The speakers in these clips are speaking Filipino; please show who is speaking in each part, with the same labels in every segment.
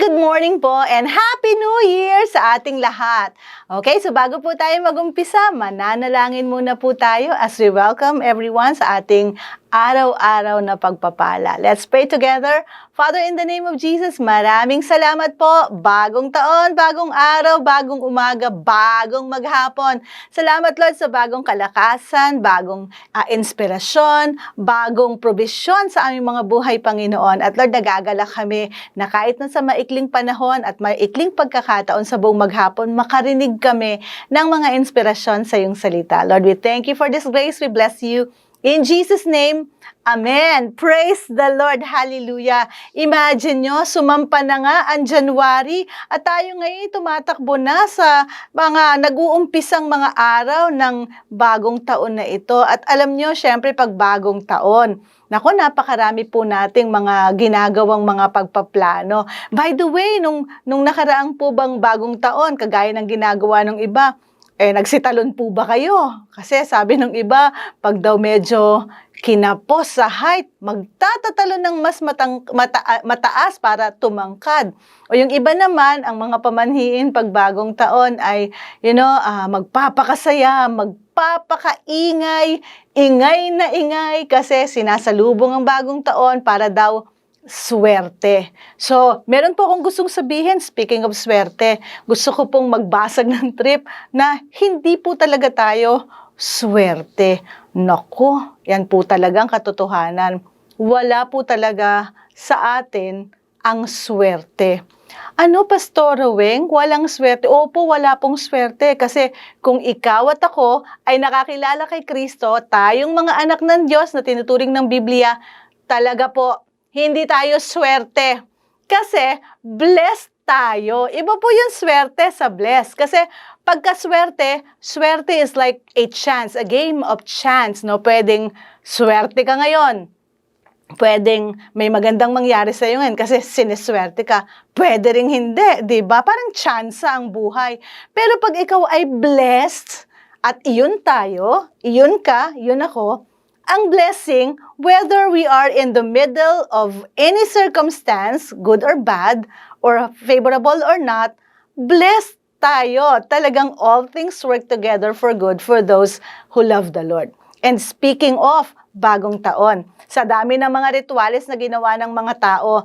Speaker 1: good morning po and Happy New Year sa ating lahat. Okay, so bago po tayo mag-umpisa, mananalangin muna po tayo as we welcome everyone sa ating araw-araw na pagpapala. Let's pray together. Father, in the name of Jesus, maraming salamat po. Bagong taon, bagong araw, bagong umaga, bagong maghapon. Salamat, Lord, sa bagong kalakasan, bagong inspirasyon, bagong probisyon sa aming mga buhay, Panginoon. At Lord, nagagalak kami na kahit na sa maikling panahon at maikling pagkakataon sa buong maghapon, makarinig kami ng mga inspirasyon sa iyong salita. Lord, we thank you for this grace. We bless you. In Jesus' name, Amen. Praise the Lord. Hallelujah. Imagine nyo, sumampa na nga ang January at tayo ngayon tumatakbo na sa mga nag-uumpisang mga araw ng bagong taon na ito. At alam nyo, syempre pag bagong taon, naku, napakarami po nating mga ginagawang mga pagpaplano. By the way, nung nakaraang po bang bagong taon, kagaya ng ginagawa ng iba, nagsitalon po ba kayo? Kasi sabi ng iba, pag daw medyo kinapos sa height, magtatatalon ng mas mataas para tumangkad. O yung iba naman, ang mga pamanhiin pag bagong taon ay, magpapakasaya, magpapakaingay, ingay na ingay kasi sinasalubong ang bagong taon para daw swerte. So, meron po akong gustong sabihin, speaking of swerte, gusto ko pong magbasag ng trip na hindi po talaga tayo swerte. Naku, yan po talagang katotohanan. Wala po talaga sa atin ang swerte. Ano, Pastor Weng? Walang swerte? Opo, wala pong swerte. Kasi kung ikaw at ako ay nakakilala kay Kristo, tayong mga anak ng Diyos na tinuturing ng Biblia, talaga po, hindi tayo swerte. Kasi blessed tayo. Iba po yung swerte sa blessed. Kasi pagka-swerte, swerte is like a chance, a game of chance. No? Pwedeng swerte ka ngayon. Pwedeng may magandang mangyari sa iyo ngayon kasi sineswerte ka. Pwede ring hindi, di ba? Parang chance ang buhay. Pero pag ikaw ay blessed, at iyon tayo, iyon ka, iyon ako, ang blessing, whether we are in the middle of any circumstance, good or bad, or favorable or not, blessed tayo. Talagang all things work together for good for those who love the Lord. And speaking of bagong taon, sa dami ng mga rituales na ginawa ng mga tao,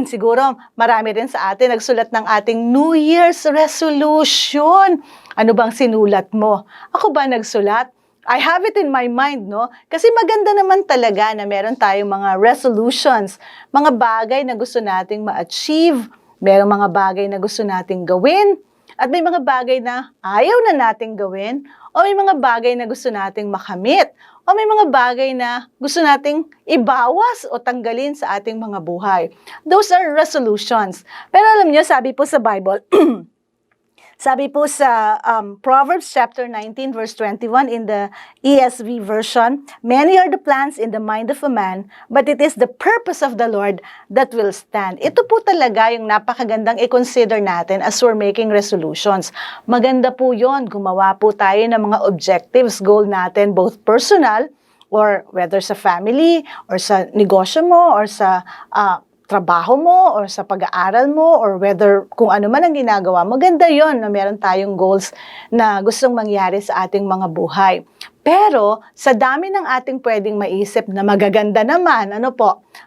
Speaker 1: siguro marami rin sa atin nagsulat ng ating New Year's resolution. Ano bang sinulat mo? Ako ba nagsulat? I have it in my mind, no? Kasi maganda naman talaga na meron tayong mga resolutions, mga bagay na gusto nating ma-achieve, merong mga bagay na gusto nating gawin, at may mga bagay na ayaw na nating gawin, o may mga bagay na gusto nating makamit, o may mga bagay na gusto nating ibawas o tanggalin sa ating mga buhay. Those are resolutions. Pero alam niyo, sabi po sa Bible, sabi po sa Proverbs chapter 19 verse 21 in the ESV version, many are the plans in the mind of a man, but it is the purpose of the Lord that will stand. Ito po talaga yung napakagandang i-consider natin as we're making resolutions. Maganda po yon, gumawa po tayo ng mga objectives, goal natin, both personal or whether sa family or sa negosyo mo or sa trabaho mo or sa pag-aaral mo or whether kung ano man ang ginagawa, maganda yon na meron tayong goals na gustong mangyari sa ating mga buhay. Pero sa dami ng ating pwedeng maisip na magaganda naman,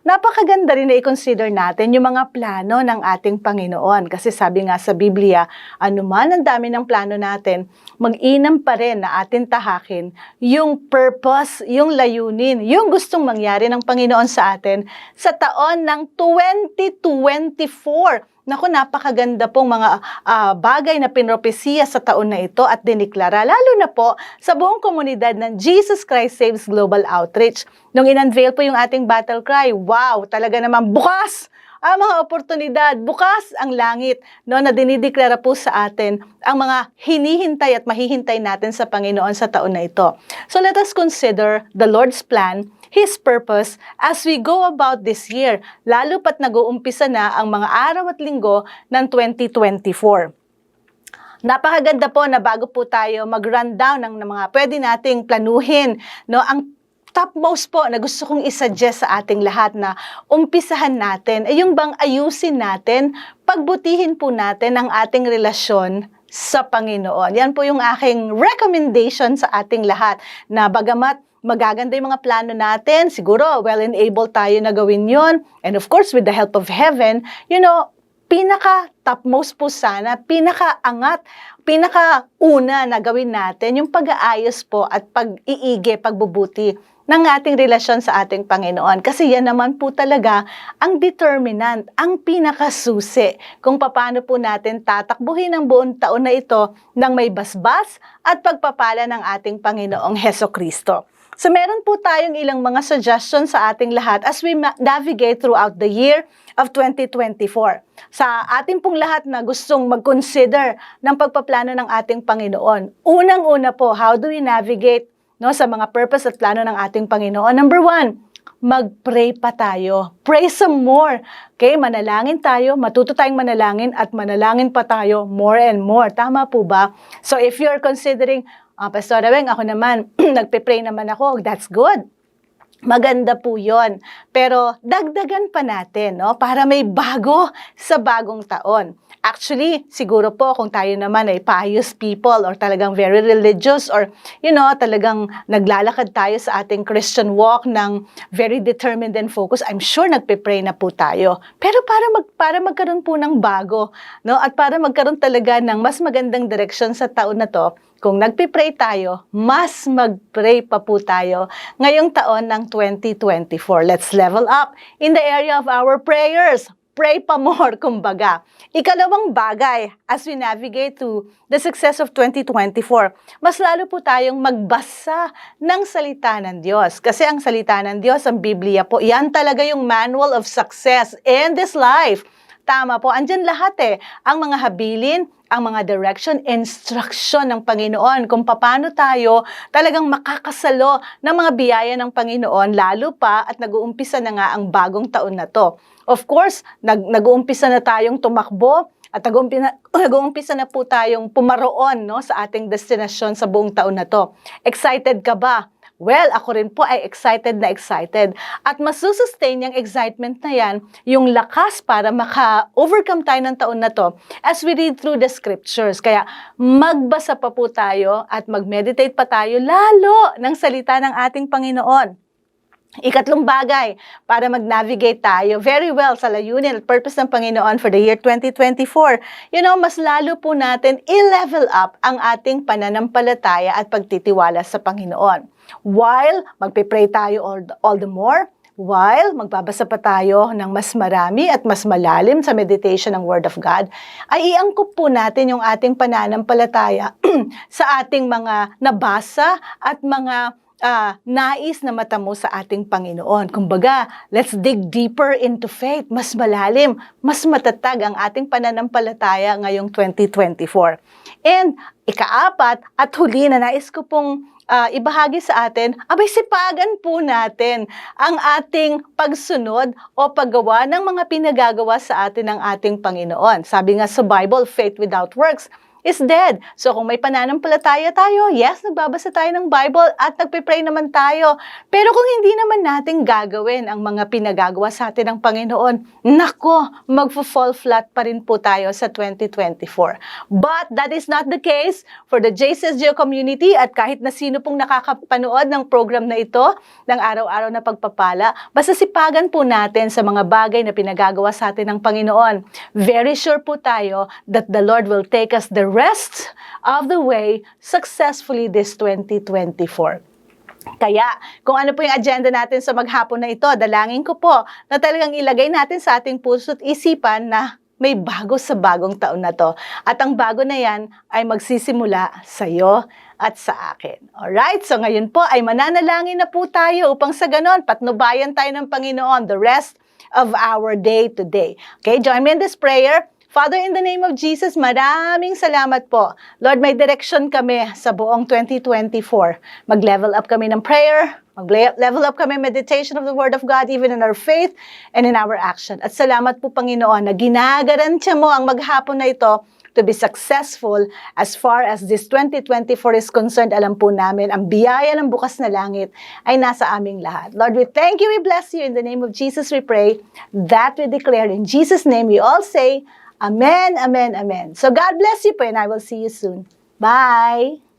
Speaker 1: napakaganda rin na i-consider natin yung mga plano ng ating Panginoon. Kasi sabi nga sa Biblia, anuman ang dami ng plano natin, mag-inam pa rin na atin tahakin yung purpose, yung layunin, yung gustong mangyari ng Panginoon sa atin sa taon ng 2024. Naku, napakaganda pong mga bagay na pinropesiya sa taon na ito at diniklara, lalo na po sa buong komunidad ng Jesus Christ Saves Global Outreach. Nung in-unveil po yung ating battle cry, wow, talaga naman bukas ang mga oportunidad, bukas ang langit, na dinideklara po sa atin ang mga hinihintay at mahihintay natin sa Panginoon sa taon na ito. So let us consider the Lord's plan, His purpose as we go about this year, lalo pat nag-uumpisa na ang mga araw at linggo ng 2024. Napakaganda po na bago po tayo mag-rundown ng mga pwede nating planuhin, ang topmost po na gusto kong isuggest sa ating lahat na umpisahan natin ay yung bang ayusin natin, pagbutihin po natin ang ating relasyon sa Panginoon. Yan po yung aking recommendation sa ating lahat na bagamat magaganda yung mga plano natin, siguro well-enabled tayo na gawin yon, and of course with the help of heaven, pinaka-topmost po sana, pinaka-angat, pinaka-una na gawin natin yung pag-aayos po at pag-iigi, pagbubuti ng ating relasyon sa ating Panginoon. Kasi yan naman po talaga ang determinant, ang pinakasusi kung paano po natin tatakbuhin ang buong taon na ito ng may basbas at pagpapala ng ating Panginoong Hesukristo. So meron po tayong ilang mga suggestions sa ating lahat as we navigate throughout the year of 2024. Sa ating pong lahat na gustong mag-consider ng pagpaplano ng ating Panginoon. Unang-una po, how do we navigate sa mga purpose at plano ng ating Panginoon? Number 1, mag-pray pa tayo. Pray some more. Okay, manalangin tayo, matuto tayong manalangin at manalangin pa tayo more and more. Tama po ba? So if you're considering, Pastor Weng, ako naman, nagpe-pray naman ako, that's good. Maganda po yon. Pero dagdagan pa natin, para may bago sa bagong taon. Actually, siguro po kung tayo naman ay pious people or talagang very religious or, talagang naglalakad tayo sa ating Christian walk ng very determined and focused, I'm sure nagpe-pray na po tayo. Pero para magkaroon po ng bago, at para magkaroon talaga ng mas magandang direction sa taon na to, kung nagpipray tayo, mas magpray pa po tayo ngayong taon ng 2024. Let's level up in the area of our prayers. Pray pa more, kumbaga. Ikalawang bagay, as we navigate to the success of 2024, mas lalo po tayong magbasa ng salita ng Diyos. Kasi ang salita ng Diyos, ang Biblia po, yan talaga yung manual of success in this life. Tama po, andyan lahat ang mga habilin, ang mga direction, instruction ng Panginoon kung paano tayo talagang makakasalo ng mga biyaya ng Panginoon, lalo pa at nag-uumpisa na nga ang bagong taon na to. Of course, nag-uumpisa na tayong tumakbo at nag-uumpisa na po tayong pumaroon sa ating destinasyon sa buong taon na to. Excited ka ba? Well, ako rin po ay excited na excited. At masusustain yung excitement na yan, yung lakas para maka-overcome tayo ng taon na to as we read through the scriptures. Kaya magbasa pa po tayo at mag-meditate pa tayo lalo ng salita ng ating Panginoon. Ikatlong bagay, para mag-navigate tayo very well sa layunin at purpose ng Panginoon for the year 2024, mas lalo po natin i-level up ang ating pananampalataya at pagtitiwala sa Panginoon. While magpipray tayo all the more, while magbabasa pa tayo ng mas marami at mas malalim sa meditation ng Word of God, ay iangkop po natin yung ating pananampalataya sa ating mga nabasa at mga nais na matamo sa ating Panginoon. Kumbaga, let's dig deeper into faith. Mas malalim, mas matatag ang ating pananampalataya ngayong 2024. And ikaapat at huli na nais ko pong ibahagi sa atin, sipagan po natin ang ating pagsunod o paggawa ng mga pinagagawa sa atin ng ating Panginoon. Sabi nga sa Bible, faith without works is dead. So kung may pananampalataya tayo, yes, nagbabasa tayo ng Bible at nagpipray naman tayo. Pero kung hindi naman natin gagawin ang mga pinagagawa sa atin ng Panginoon, nako, magfo-fall flat pa rin po tayo sa 2024. But that is not the case for the JCSGO community at kahit na sino pong nakakapanood ng program na ito, ng araw-araw na pagpapala, basta sipagan po natin sa mga bagay na pinagagawa sa atin ng Panginoon. Very sure po tayo that the Lord will take us the rest of the way successfully this 2024. Kaya, kung ano po yung agenda natin sa maghapon na ito, dalangin ko po na talagang ilagay natin sa ating puso at isipan na may bago sa bagong taon na to. At ang bago na yan ay magsisimula sa iyo at sa akin. Alright? So ngayon po ay mananalangin na po tayo upang sa ganon, patnubayan tayo ng Panginoon the rest of our day today. Okay, join me in this prayer. Father, in the name of Jesus, maraming salamat po. Lord, may direction kami sa buong 2024. Mag-level up kami ng prayer, mag-level up kami meditation of the Word of God, even in our faith and in our action. At salamat po, Panginoon, na ginagarantiya mo ang maghapon na ito to be successful as far as this 2024 is concerned. Alam po namin, ang biyaya ng bukas na langit ay nasa aming lahat. Lord, we thank you, we bless you. In the name of Jesus we pray, that we declare. In Jesus' name we all say, Amen, Amen, Amen. So God bless you po, and I will see you soon. Bye!